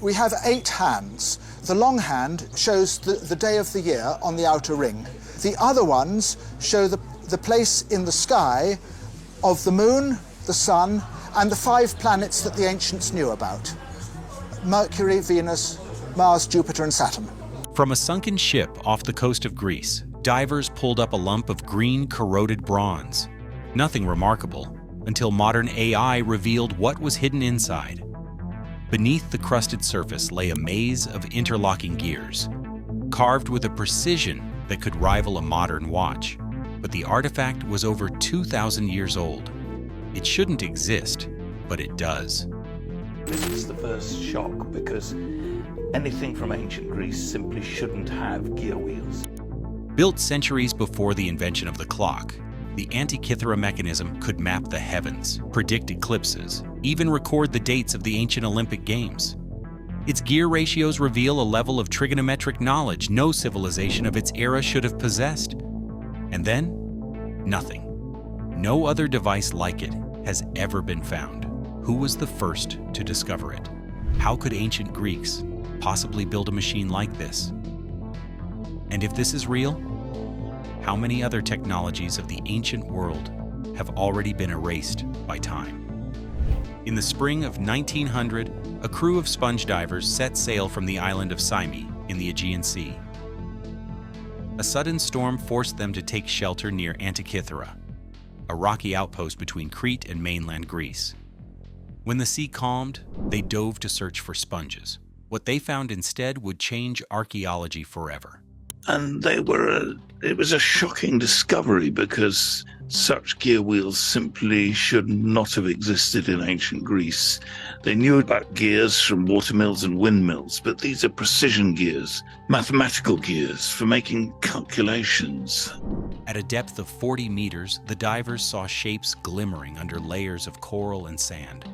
We have 8 hands. The long hand shows the day of the year on the outer ring. The other ones show the place in the sky of the moon, the sun, and the 5 planets that the ancients knew about: Mercury, Venus, Mars, Jupiter, and Saturn. From a sunken ship off the coast of Greece, divers pulled up a lump of green-corroded bronze. Nothing remarkable, until modern AI revealed what was hidden inside. Beneath the crusted surface lay a maze of interlocking gears, carved with a precision that could rival a modern watch. But the artifact was over 2,000 years old. It shouldn't exist, but it does. This was the first shock because anything from ancient Greece simply shouldn't have gear wheels. Built centuries before the invention of the clock, the ANTIKYTHERA mechanism could map the heavens, predict eclipses, even record the dates of the ancient Olympic Games. Its gear ratios reveal a level of trigonometric knowledge no civilization of its era should have possessed. And then, nothing. No other device like it has ever been found. Who was the first to discover it? How could ancient Greeks possibly build a machine like this? And if this is real, how many other technologies of the ancient world have already been erased by time? In the spring of 1900, a crew of sponge divers set sail from the island of Symi in the Aegean Sea. A sudden storm forced them to take shelter near ANTIKYTHERA, a rocky outpost between Crete and mainland Greece. When the sea calmed, they dove to search for sponges. What they found instead would change archaeology forever. And it was a shocking discovery because such gear wheels simply should not have existed in ancient Greece. They knew about gears from watermills and windmills, but these are precision gears, mathematical gears for making calculations. At a depth of 40 meters, the divers saw shapes glimmering under layers of coral and sand.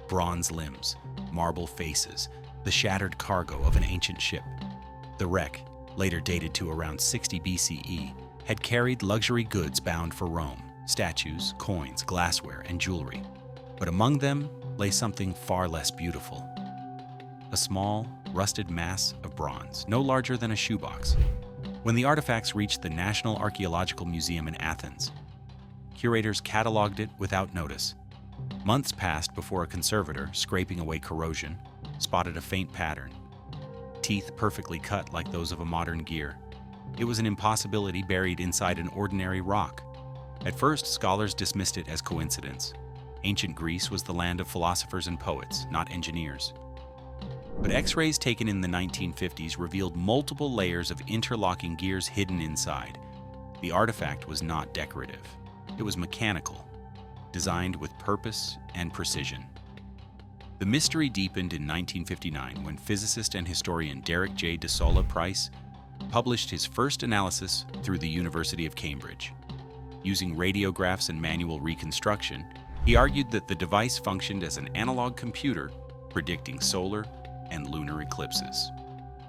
Bronze limbs, marble faces, the shattered cargo of an ancient ship. The wreck, later dated to around 60 BCE, had carried luxury goods bound for Rome: statues, coins, glassware, and jewelry. But among them lay something far less beautiful. A small, rusted mass of bronze, no larger than a shoebox. When the artifacts reached the National Archaeological Museum in Athens, curators cataloged it without notice. Months passed before a conservator, scraping away corrosion, spotted a faint pattern. Teeth perfectly cut like those of a modern gear. It was an impossibility buried inside an ordinary rock. At first, scholars dismissed it as coincidence. Ancient Greece was the land of philosophers and poets, not engineers. But X-rays taken in the 1950s revealed multiple layers of interlocking gears hidden inside. The artifact was not decorative. It was mechanical, designed with purpose and precision. The mystery deepened in 1959 when physicist and historian Derek J. DeSolla Price published his first analysis through the University of Cambridge. Using radiographs and manual reconstruction, he argued that the device functioned as an analog computer predicting solar and lunar eclipses.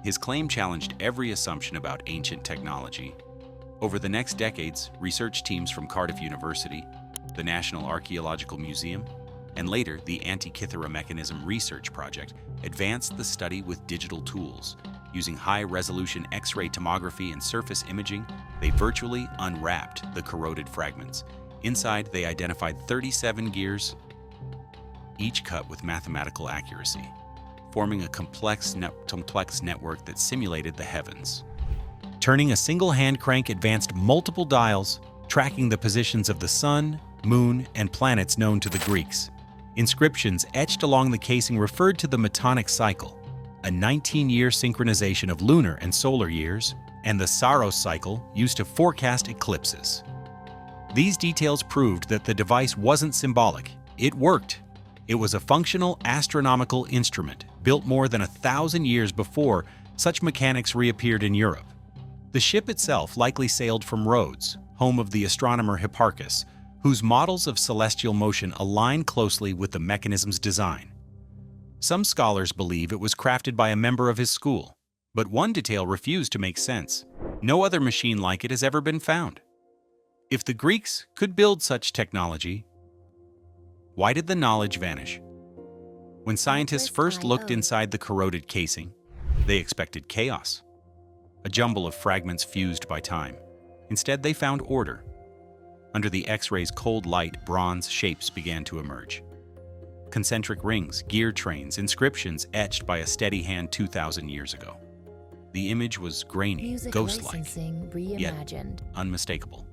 His claim challenged every assumption about ancient technology. Over the next decades, research teams from Cardiff University, the National Archaeological Museum, and later the ANTIKYTHERA Mechanism Research Project advanced the study with digital tools. Using high-resolution X-ray tomography and surface imaging, they virtually unwrapped the corroded fragments. Inside, they identified 37 gears, each cut with mathematical accuracy, forming a complex network that simulated the heavens. Turning a single hand crank advanced multiple dials, tracking the positions of the sun, moon, and planets known to the Greeks. Inscriptions etched along the casing referred to the Metonic cycle, a 19-year synchronization of lunar and solar years, and the Saros cycle used to forecast eclipses. These details proved that the device wasn't symbolic. It worked. It was a functional astronomical instrument built more than 1,000 years before such mechanics reappeared in Europe. The ship itself likely sailed from Rhodes, home of the astronomer Hipparchus, whose models of celestial motion align closely with the mechanism's design. Some scholars believe it was crafted by a member of his school, but one detail refused to make sense. No other machine like it has ever been found. If the Greeks could build such technology, why did the knowledge vanish? When scientists first looked inside the corroded casing, they expected chaos, a jumble of fragments fused by time. Instead, they found order. Under the X-ray's cold light, bronze shapes began to emerge. Concentric rings, gear trains, inscriptions etched by a steady hand 2,000 years ago. The image was grainy, ghost-like, yet unmistakable.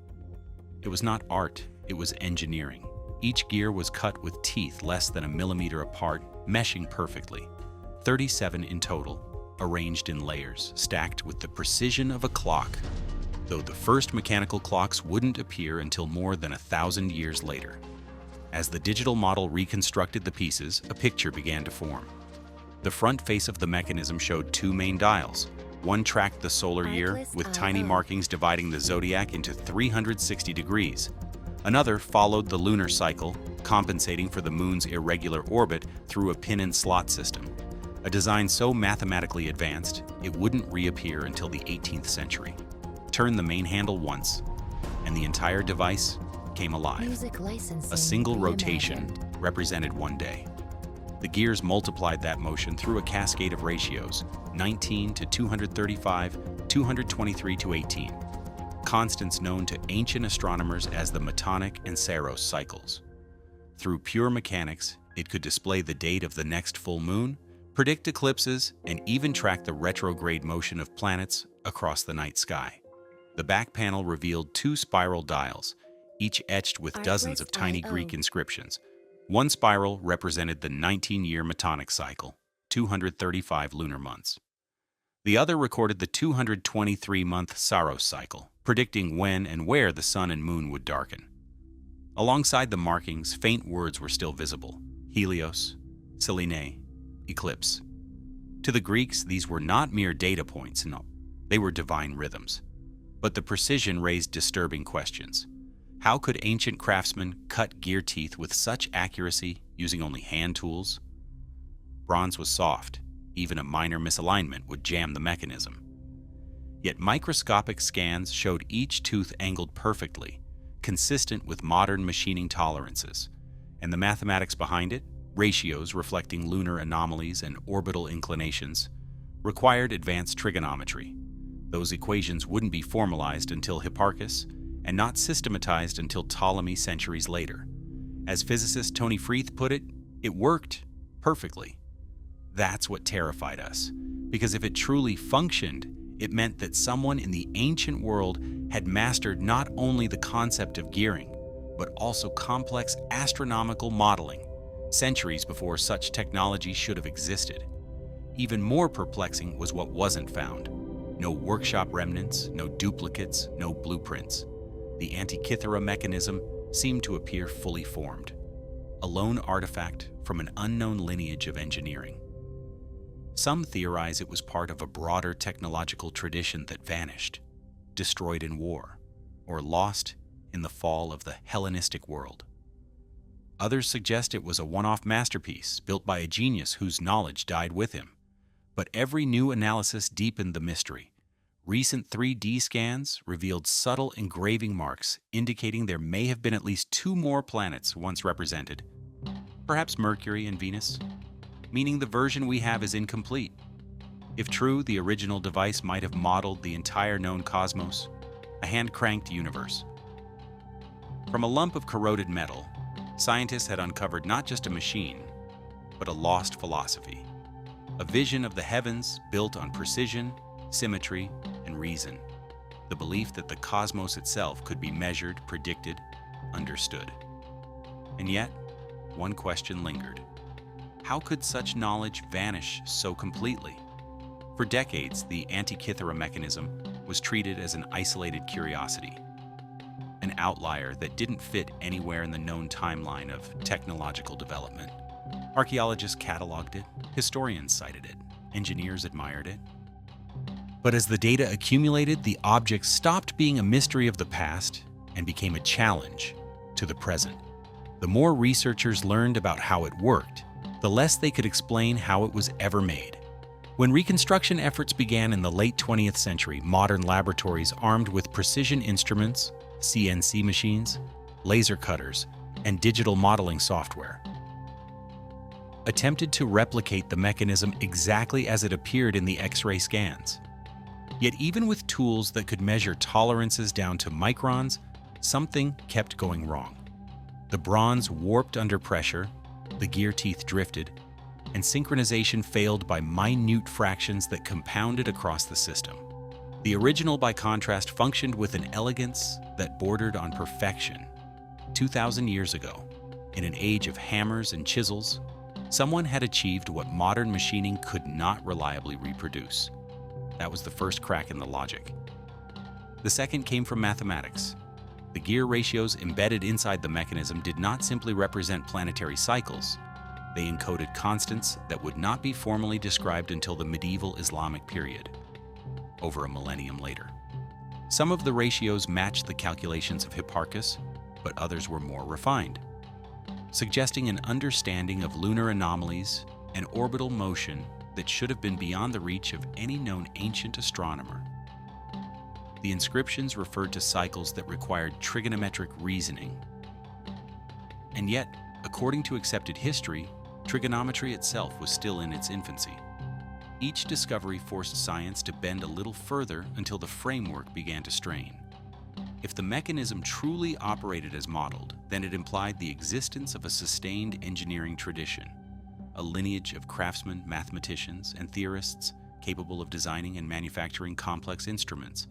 It was not art, it was engineering. Each gear was cut with teeth less than a millimeter apart, meshing perfectly. 37 in total, arranged in layers, stacked with the precision of a clock, though the first mechanical clocks wouldn't appear until more than 1,000 years later. As the digital model reconstructed the pieces, a picture began to form. The front face of the mechanism showed two main dials. One tracked the solar year, with tiny markings dividing the zodiac into 360 degrees. Another followed the lunar cycle, compensating for the moon's irregular orbit through a pin-and-slot system, a design so mathematically advanced it wouldn't reappear until the 18th century. Turn the main handle once, and the entire device came alive. A single rotation represented one day. The gears multiplied that motion through a cascade of ratios, 19 to 235, 223 to 18. Constants known to ancient astronomers as the Metonic and Saros cycles. Through pure mechanics, it could display the date of the next full moon, predict eclipses, and even track the retrograde motion of planets across the night sky. The back panel revealed two spiral dials, each etched with dozens of tiny Greek inscriptions. One spiral represented the 19-year Metonic cycle, 235 lunar months. The other recorded the 223-month Saros cycle, predicting when and where the sun and moon would darken. Alongside the markings, faint words were still visible: Helios, Selene, eclipse. To the Greeks, these were not mere data points, no, they were divine rhythms. But the precision raised disturbing questions. How could ancient craftsmen cut gear teeth with such accuracy using only hand tools? Bronze was soft. Even a minor misalignment would jam the mechanism. Yet microscopic scans showed each tooth angled perfectly, consistent with modern machining tolerances. And the mathematics behind it, ratios reflecting lunar anomalies and orbital inclinations, required advanced trigonometry. Those equations wouldn't be formalized until Hipparchus, and not systematized until Ptolemy centuries later. As physicist Tony Freeth put it, it worked perfectly. That's what terrified us, because if it truly functioned, it meant that someone in the ancient world had mastered not only the concept of gearing, but also complex astronomical modeling, centuries before such technology should have existed. Even more perplexing was what wasn't found. No workshop remnants, no duplicates, no blueprints. The Antikythera mechanism seemed to appear fully formed, a lone artifact from an unknown lineage of engineering. Some theorize it was part of a broader technological tradition that vanished, destroyed in war, or lost in the fall of the Hellenistic world. Others suggest it was a one-off masterpiece built by a genius whose knowledge died with him. But every new analysis deepened the mystery. Recent 3D scans revealed subtle engraving marks indicating there may have been at least two more planets once represented, perhaps Mercury and Venus, meaning the version we have is incomplete. If true, the original device might have modeled the entire known cosmos, a hand-cranked universe. From a lump of corroded metal, scientists had uncovered not just a machine, but a lost philosophy, a vision of the heavens built on precision, symmetry, and reason, the belief that the cosmos itself could be measured, predicted, understood. And yet, one question lingered. How could such knowledge vanish so completely? For decades, the Antikythera mechanism was treated as an isolated curiosity, an outlier that didn't fit anywhere in the known timeline of technological development. Archaeologists cataloged it, historians cited it, engineers admired it. But as the data accumulated, the object stopped being a mystery of the past and became a challenge to the present. The more researchers learned about how it worked, the less they could explain how it was ever made. When reconstruction efforts began in the late 20th century, modern laboratories armed with precision instruments, CNC machines, laser cutters, and digital modeling software attempted to replicate the mechanism exactly as it appeared in the X-ray scans. Yet even with tools that could measure tolerances down to microns, something kept going wrong. The bronze warped under pressure, the gear teeth drifted, and synchronization failed by minute fractions that compounded across the system. The original, by contrast, functioned with an elegance that bordered on perfection. 2,000 years ago, in an age of hammers and chisels, someone had achieved what modern machining could not reliably reproduce. That was the first crack in the logic. The second came from mathematics. The gear ratios embedded inside the mechanism did not simply represent planetary cycles. They encoded constants that would not be formally described until the medieval Islamic period, over a millennium later. Some of the ratios matched the calculations of Hipparchus, but others were more refined, suggesting an understanding of lunar anomalies and orbital motion that should have been beyond the reach of any known ancient astronomer. The inscriptions referred to cycles that required trigonometric reasoning. And yet, according to accepted history, trigonometry itself was still in its infancy. Each discovery forced science to bend a little further until the framework began to strain. If the mechanism truly operated as modeled, then it implied the existence of a sustained engineering tradition, a lineage of craftsmen, mathematicians, and theorists capable of designing and manufacturing complex instruments.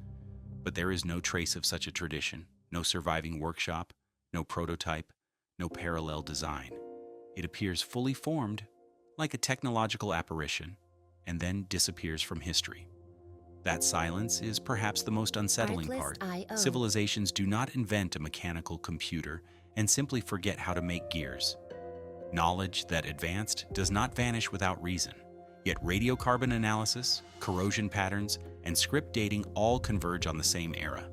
But there is no trace of such a tradition, no surviving workshop, no prototype, no parallel design. It appears fully formed, like a technological apparition, and then disappears from history. That silence is perhaps the most unsettling part. Civilizations do not invent a mechanical computer and simply forget how to make gears. Knowledge that advanced does not vanish without reason. Yet radiocarbon analysis, corrosion patterns, and script dating all converge on the same era.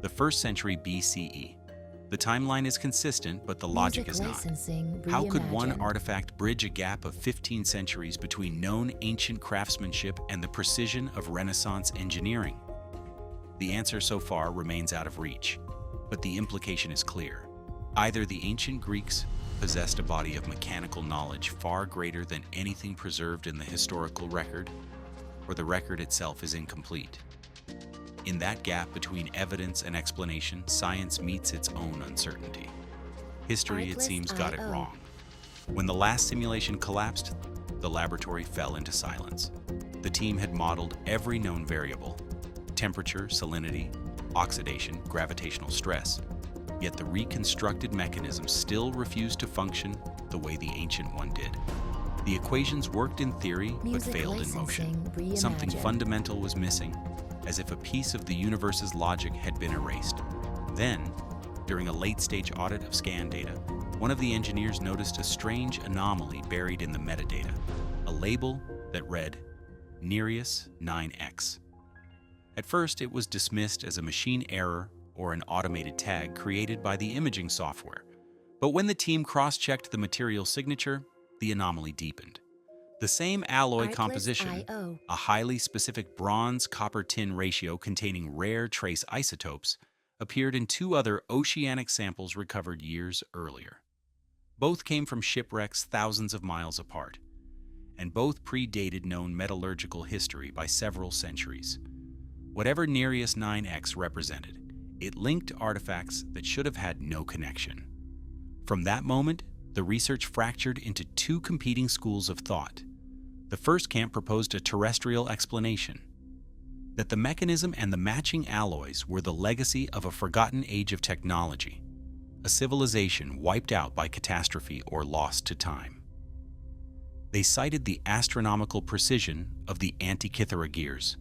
The 1st century BCE. The timeline is consistent, but the logic is not. How could one artifact bridge a gap of 15 centuries between known ancient craftsmanship and the precision of Renaissance engineering? The answer so far remains out of reach, but the implication is clear. Either the ancient Greeks possessed a body of mechanical knowledge far greater than anything preserved in the historical record, or the record itself is incomplete. In that gap between evidence and explanation, science meets its own uncertainty. History, it seems, got it wrong. When the last simulation collapsed, the laboratory fell into silence. The team had modeled every known variable: temperature, salinity, oxidation, gravitational stress. Yet the reconstructed mechanism still refused to function the way the ancient one did. The equations worked in theory, but failed in motion. Something fundamental was missing, as if a piece of the universe's logic had been erased. Then, during a late-stage audit of scan data, one of the engineers noticed a strange anomaly buried in the metadata, a label that read Nereus 9X. At first, it was dismissed as a machine error or an automated tag created by the imaging software. But when the team cross-checked the material signature, the anomaly deepened. The same alloy composition, a highly specific bronze-copper-tin ratio containing rare trace isotopes, appeared in 2 other oceanic samples recovered years earlier. Both came from shipwrecks thousands of miles apart, and both predated known metallurgical history by several centuries. Whatever Nereus 9X represented, it linked artifacts that should have had no connection. From that moment, the research fractured into 2 competing schools of thought. The first camp proposed a terrestrial explanation, that the mechanism and the matching alloys were the legacy of a forgotten age of technology, a civilization wiped out by catastrophe or lost to time. They cited the astronomical precision of the Antikythera gears,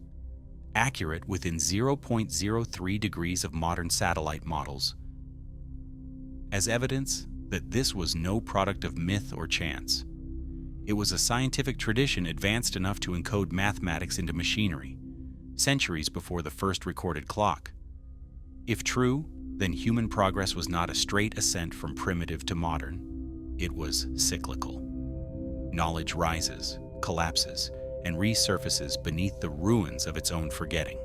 accurate within 0.03 degrees of modern satellite models, as evidence that this was no product of myth or chance. It was a scientific tradition advanced enough to encode mathematics into machinery, centuries before the first recorded clock. If true, then human progress was not a straight ascent from primitive to modern. It was cyclical. Knowledge rises, collapses, and resurfaces beneath the ruins of its own forgetting.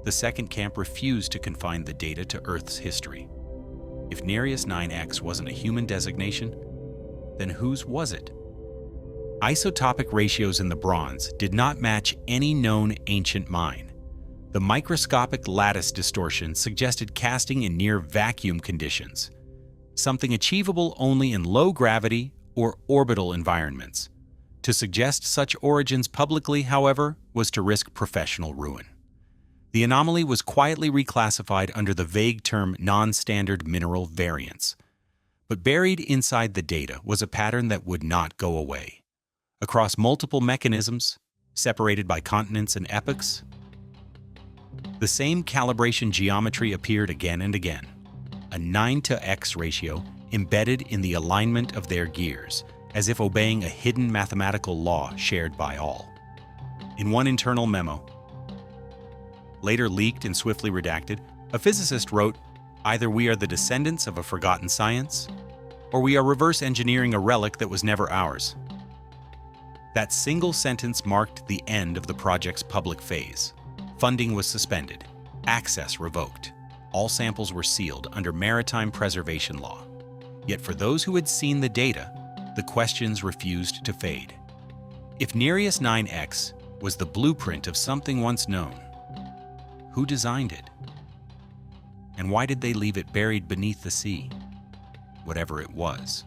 The second camp refused to confine the data to Earth's history. If Nereus 9X wasn't a human designation, then whose was it? Isotopic ratios in the bronze did not match any known ancient mine. The microscopic lattice distortion suggested casting in near vacuum conditions, something achievable only in low-gravity or orbital environments. To suggest such origins publicly, however, was to risk professional ruin. The anomaly was quietly reclassified under the vague term non-standard mineral variance. But buried inside the data was a pattern that would not go away. Across multiple mechanisms, separated by continents and epochs, the same calibration geometry appeared again and again, a 9:x ratio embedded in the alignment of their gears, as if obeying a hidden mathematical law shared by all. In one internal memo, later leaked and swiftly redacted, a physicist wrote, "Either we are the descendants of a forgotten science, or we are reverse engineering a relic that was never ours." That single sentence marked the end of the project's public phase. Funding was suspended, access revoked. All samples were sealed under maritime preservation law. Yet for those who had seen the data, the questions refused to fade. If Nereus 9X was the blueprint of something once known, who designed it? And why did they leave it buried beneath the sea? Whatever it was.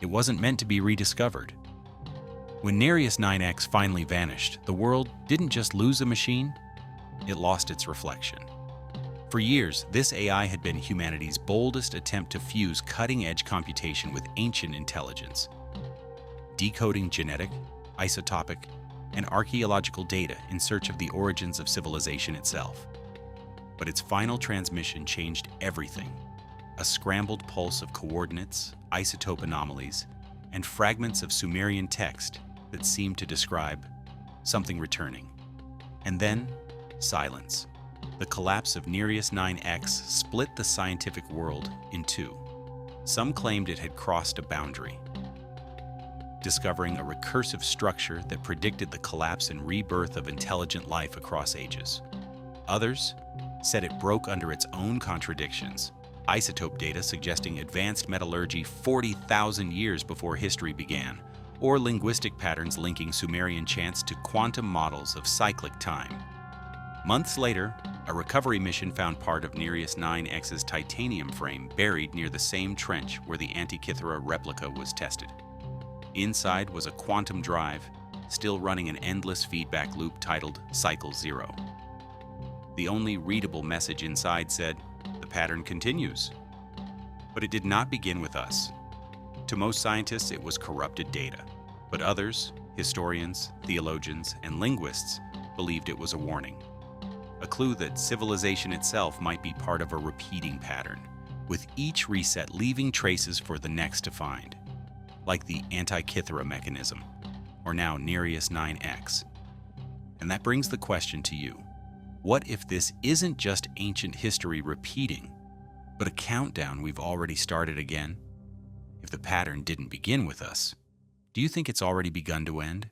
It wasn't meant to be rediscovered. When Nereus 9X finally vanished, the world didn't just lose a machine, it lost its reflection. For years, this AI had been humanity's boldest attempt to fuse cutting-edge computation with ancient intelligence, decoding genetic, isotopic, and archaeological data in search of the origins of civilization itself. But its final transmission changed everything. A scrambled pulse of coordinates, isotope anomalies, and fragments of Sumerian text that seemed to describe something returning. And then, silence. The collapse of Nereus 9X split the scientific world in two. Some claimed it had crossed a boundary, discovering a recursive structure that predicted the collapse and rebirth of intelligent life across ages. Others said it broke under its own contradictions, isotope data suggesting advanced metallurgy 40,000 years before history began, or linguistic patterns linking Sumerian chants to quantum models of cyclic time. Months later, a recovery mission found part of Nereus 9X's titanium frame buried near the same trench where the ANTIKYTHERA replica was tested. Inside was a quantum drive, still running an endless feedback loop titled Cycle 0. The only readable message inside said, "The pattern continues." But it did not begin with us. To most scientists, it was corrupted data. But others, historians, theologians, and linguists, believed it was a warning. A clue that civilization itself might be part of a repeating pattern, with each reset leaving traces for the next to find, like the ANTIKYTHERA mechanism, or now Nereus 9X. And that brings the question to you. What if this isn't just ancient history repeating, but a countdown we've already started again? If the pattern didn't begin with us, do you think it's already begun to end?